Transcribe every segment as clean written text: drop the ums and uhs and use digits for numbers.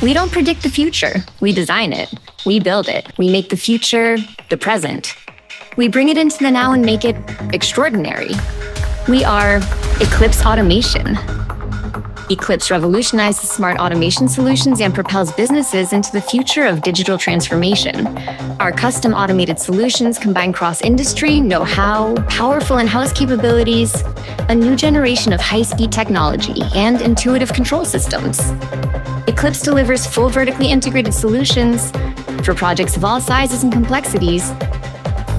We don't predict the future. We design it. We build it. We make the future the present. We bring it into the now and make it extraordinary. We are Eclipse Automation. Eclipse revolutionizes smart automation solutions and propels businesses into the future of digital transformation. Our custom automated solutions combine cross-industry, know-how, powerful in-house capabilities, a new generation of high-speed technology, and intuitive control systems. Eclipse delivers full vertically integrated solutions for projects of all sizes and complexities,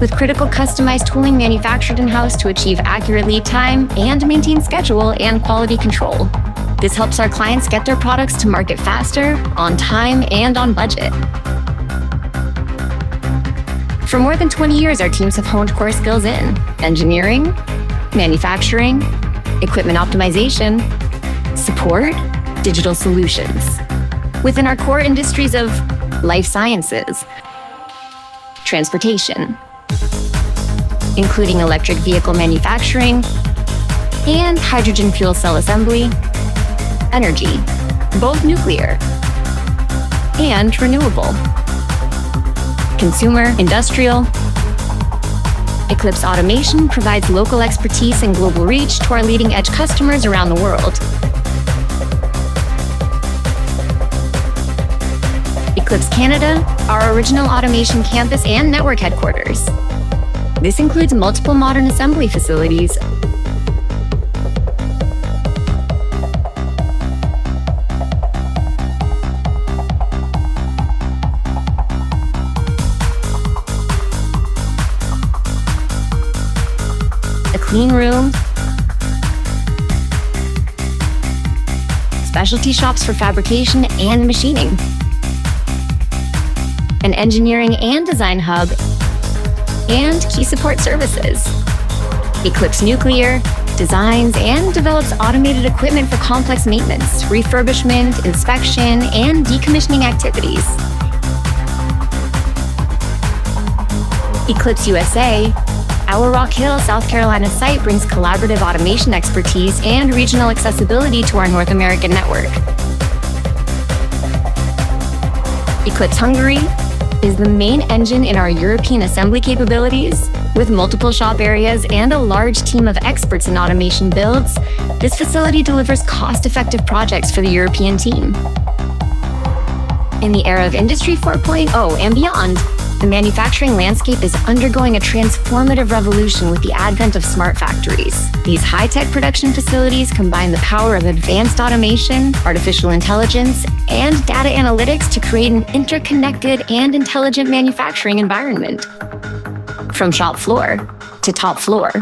with critical customized tooling manufactured in-house to achieve accurate lead time and maintain schedule and quality control. This helps our clients get their products to market faster, on time, and on budget. For more than 20 years, our teams have honed core skills in engineering, manufacturing, equipment optimization, support, digital solutions. Within our core industries of life sciences, transportation, including electric vehicle manufacturing and hydrogen fuel cell assembly, energy, both nuclear and renewable, consumer, industrial. Eclipse Automation provides local expertise and global reach to our leading-edge customers around the world. Eclipse Canada, our original automation campus and network headquarters. This includes multiple modern assembly facilities, a clean room, specialty shops for fabrication and machining, an engineering and design hub, and key support services. Eclipse Nuclear designs and develops automated equipment for complex maintenance, refurbishment, inspection, and decommissioning activities. Eclipse USA, our Rock Hill, South Carolina site brings collaborative automation expertise and regional accessibility to our North American network. Eclipse Hungary is the main engine in our European assembly capabilities. With multiple shop areas and a large team of experts in automation builds, this facility delivers cost-effective projects for the European team. In the era of Industry 4.0 and beyond, the manufacturing landscape is undergoing a transformative revolution with the advent of smart factories. These high-tech production facilities combine the power of advanced automation, artificial intelligence, and data analytics to create an interconnected and intelligent manufacturing environment. From shop floor to top floor,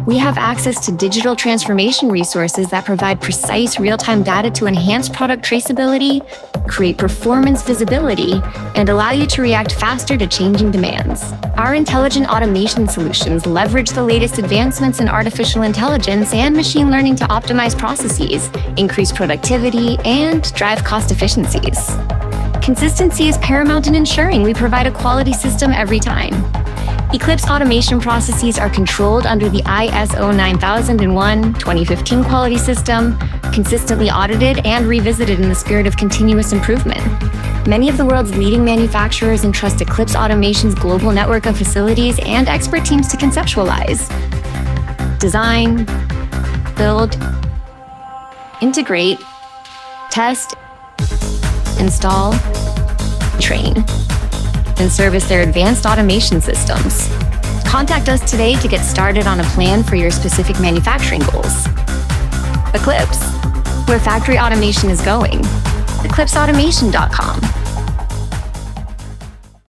we have access to digital transformation resources that provide precise real-time data to enhance product traceability, create performance visibility, and allow you to react faster to changing demands. Our intelligent automation solutions leverage the latest advancements in artificial intelligence and machine learning to optimize processes, increase productivity, and drive cost efficiencies. Consistency is paramount in ensuring we provide a quality system every time. Eclipse automation processes are controlled under the ISO 9001:2015 quality system, consistently audited and revisited in the spirit of continuous improvement. Many of the world's leading manufacturers entrust Eclipse Automation's global network of facilities and expert teams to conceptualize, design, build, integrate, test, install, train, and service their advanced automation systems. Contact us today to get started on a plan for your specific manufacturing goals. Eclipse, where factory automation is going. EclipseAutomation.com.